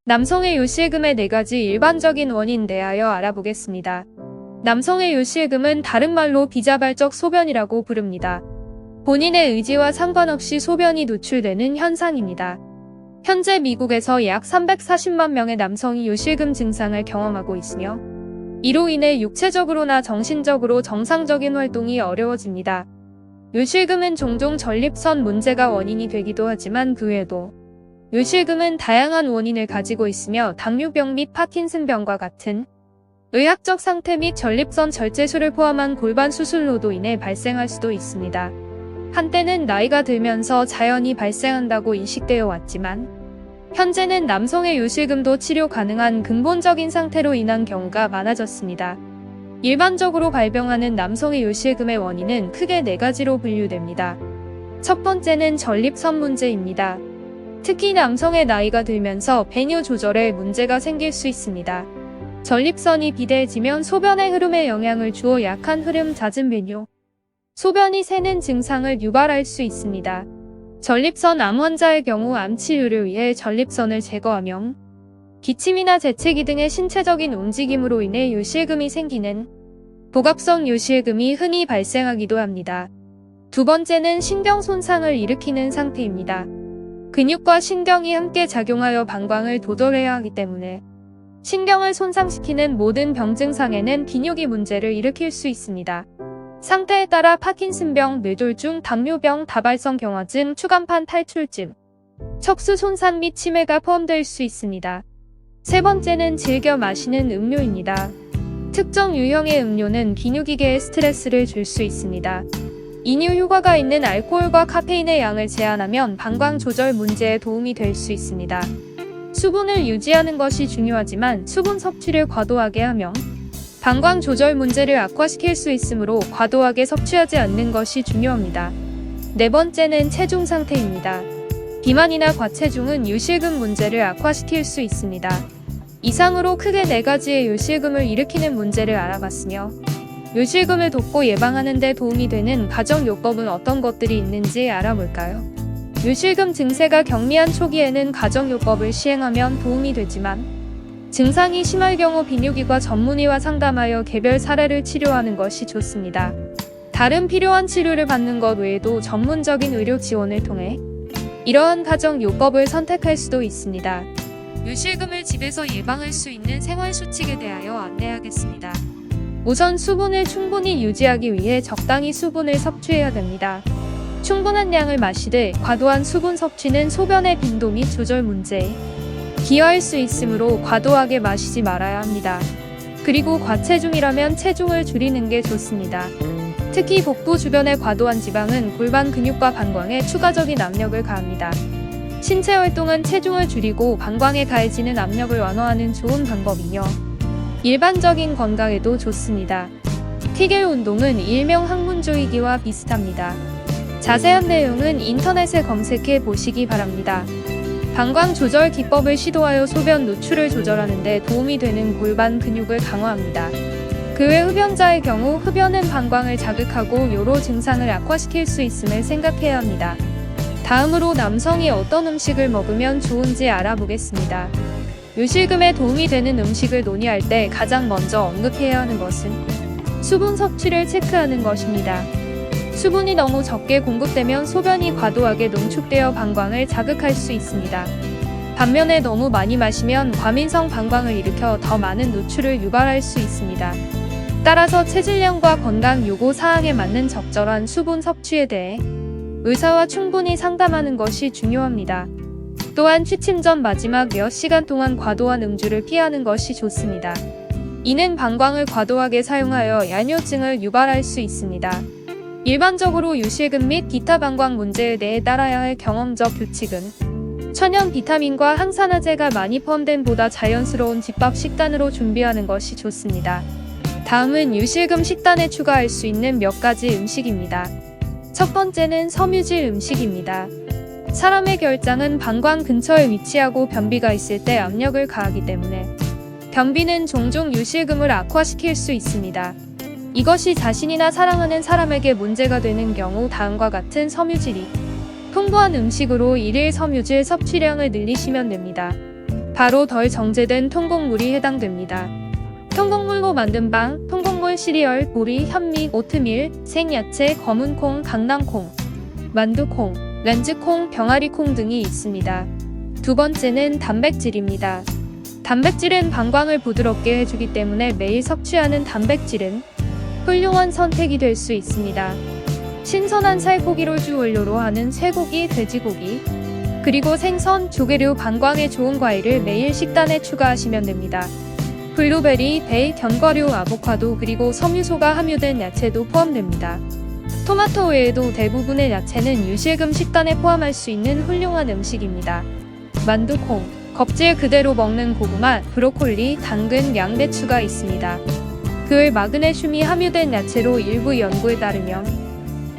남성의 요실금의 4가지 일반적인 원인에 대하여 알아보겠습니다. 남성의 요실금은 다른 말로 비자발적 소변이라고 부릅니다. 본인의 의지와 상관없이 소변이 노출되는 현상입니다. 현재 미국에서 약 340만 명의 남성이 요실금 증상을 경험하고 있으며 이로 인해 육체적으로나 정신적으로 정상적인 활동이 어려워집니다. 요실금은 종종 전립선 문제가 원인이 되기도 하지만 그 외에도 요실금은 다양한 원인을 가지고 있으며 당뇨병 및 파킨슨병과 같은 의학적 상태 및 전립선 절제술을 포함한 골반 수술로도 인해 발생할 수도 있습니다. 한때는 나이가 들면서 자연히 발생한다고 인식되어 왔지만 현재는 남성의 요실금도 치료 가능한 근본적인 상태로 인한 경우가 많아졌습니다. 일반적으로 발병하는 남성의 요실금의 원인은 크게 4가지로 분류됩니다. 첫 번째는 전립선 문제입니다. 특히 남성의 나이가 들면서 배뇨 조절에 문제가 생길 수 있습니다. 전립선이 비대해지면 소변의 흐름에 영향을 주어 약한 흐름, 잦은 배뇨, 소변이 새는 증상을 유발할 수 있습니다. 전립선 암 환자의 경우 암 치료를 위해 전립선을 제거하며 기침이나 재채기 등의 신체적인 움직임으로 인해 요실금이 생기는 복압성 요실금이 흔히 발생하기도 합니다. 두 번째는 신경 손상을 일으키는 상태입니다. 근육과 신경이 함께 작용하여 방광을 도달해야 하기 때문에 신경을 손상시키는 모든 병 증상에는 비뇨기 문제를 일으킬 수 있습니다. 상태에 따라 파킨슨병, 뇌졸중, 당뇨병, 다발성 경화증, 추간판 탈출증, 척수 손상 및 치매가 포함될 수 있습니다. 세 번째는 즐겨 마시는 음료입니다. 특정 유형의 음료는 비뇨기계에 스트레스를 줄 수 있습니다. 이뇨 효과가 있는 알코올과 카페인의 양을 제한하면 방광 조절 문제에 도움이 될 수 있습니다. 수분을 유지하는 것이 중요하지만 수분 섭취를 과도하게 하면 방광 조절 문제를 악화시킬 수 있으므로 과도하게 섭취하지 않는 것이 중요합니다. 네 번째는 체중 상태입니다. 비만이나 과체중은 요실금 문제를 악화시킬 수 있습니다. 이상으로 크게 4가지의 요실금을 일으키는 문제를 알아봤으며 요실금을 돕고 예방하는 데 도움이 되는 가정요법은 어떤 것들이 있는지 알아볼까요? 요실금 증세가 경미한 초기에는 가정요법을 시행하면 도움이 되지만 증상이 심할 경우 비뇨기과 전문의와 상담하여 개별 사례를 치료하는 것이 좋습니다. 다른 필요한 치료를 받는 것 외에도 전문적인 의료 지원을 통해 이러한 가정요법을 선택할 수도 있습니다. 요실금을 집에서 예방할 수 있는 생활수칙에 대하여 안내하겠습니다. 우선 수분을 충분히 유지하기 위해 적당히 수분을 섭취해야 됩니다. 충분한 양을 마시되 과도한 수분 섭취는 소변의 빈도 및 조절 문제에 기여할 수 있으므로 과도하게 마시지 말아야 합니다. 그리고 과체중이라면 체중을 줄이는 게 좋습니다. 특히 복부 주변의 과도한 지방은 골반 근육과 방광에 추가적인 압력을 가합니다. 신체 활동은 체중을 줄이고 방광에 가해지는 압력을 완화하는 좋은 방법이며 일반적인 건강에도 좋습니다. 케겔 운동은 일명 학문 조이기와 비슷합니다. 자세한 내용은 인터넷에 검색해 보시기 바랍니다. 방광 조절 기법을 시도하여 소변 노출을 조절하는 데 도움이 되는 골반 근육을 강화합니다. 그 외 흡연자의 경우 흡연은 방광을 자극하고 요로 증상을 악화시킬 수 있음을 생각해야 합니다. 다음으로 남성이 어떤 음식을 먹으면 좋은지 알아보겠습니다. 요실금에 도움이 되는 음식을 논의할 때 가장 먼저 언급해야 하는 것은 수분 섭취를 체크하는 것입니다. 수분이 너무 적게 공급되면 소변이 과도하게 농축되어 방광을 자극할 수 있습니다. 반면에 너무 많이 마시면 과민성 방광을 일으켜 더 많은 노출을 유발할 수 있습니다. 따라서 체질량과 건강 요구 사항에 맞는 적절한 수분 섭취에 대해 의사와 충분히 상담하는 것이 중요합니다. 또한 취침 전 마지막 몇 시간 동안 과도한 음주를 피하는 것이 좋습니다. 이는 방광을 과도하게 사용하여 야뇨증을 유발할 수 있습니다. 일반적으로 요실금 및 기타 방광 문제에 대해 따라야 할 경험적 규칙은 천연 비타민과 항산화제가 많이 포함된 보다 자연스러운 집밥 식단으로 준비하는 것이 좋습니다. 다음은 요실금 식단에 추가할 수 있는 몇 가지 음식입니다. 첫 번째는 섬유질 음식입니다. 사람의 결장은 방광 근처에 위치하고 변비가 있을 때 압력을 가하기 때문에 변비는 종종 요실금을 악화시킬 수 있습니다. 이것이 자신이나 사랑하는 사람에게 문제가 되는 경우 다음과 같은 섬유질이 풍부한 음식으로 일일 섬유질 섭취량을 늘리시면 됩니다. 바로 덜 정제된 통곡물이 해당됩니다. 통곡물로 만든 빵, 통곡물 시리얼, 보리, 현미, 오트밀, 생야채, 검은콩, 강낭콩, 만두콩, 렌즈콩, 병아리콩 등이 있습니다. 두 번째는 단백질입니다. 단백질은 방광을 부드럽게 해주기 때문에 매일 섭취하는 단백질은 훌륭한 선택이 될 수 있습니다. 신선한 살코기를 주 원료로 하는 쇠고기, 돼지고기, 그리고 생선, 조개류, 방광에 좋은 과일을 매일 식단에 추가하시면 됩니다. 블루베리, 배, 견과류, 아보카도, 그리고 섬유소가 함유된 야채도 포함됩니다. 토마토 외에도 대부분의 야채는 유실금 식단에 포함할 수 있는 훌륭한 음식입니다. 만두콩, 껍질 그대로 먹는 고구마, 브로콜리, 당근, 양배추가 있습니다. 그 마그네슘이 함유된 야채로 일부 연구에 따르면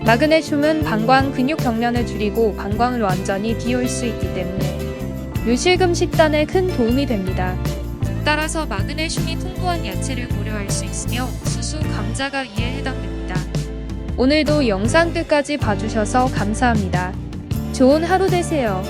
마그네슘은 방광 근육 경련을 줄이고 방광을 완전히 비울 수 있기 때문에 유실금 식단에 큰 도움이 됩니다. 따라서 마그네슘이 풍부한 야채를 고려할 수 있으며 옥수수, 감자가 이에 해당됩니다. 오늘도 영상 끝까지 봐주셔서 감사합니다. 좋은 하루 되세요.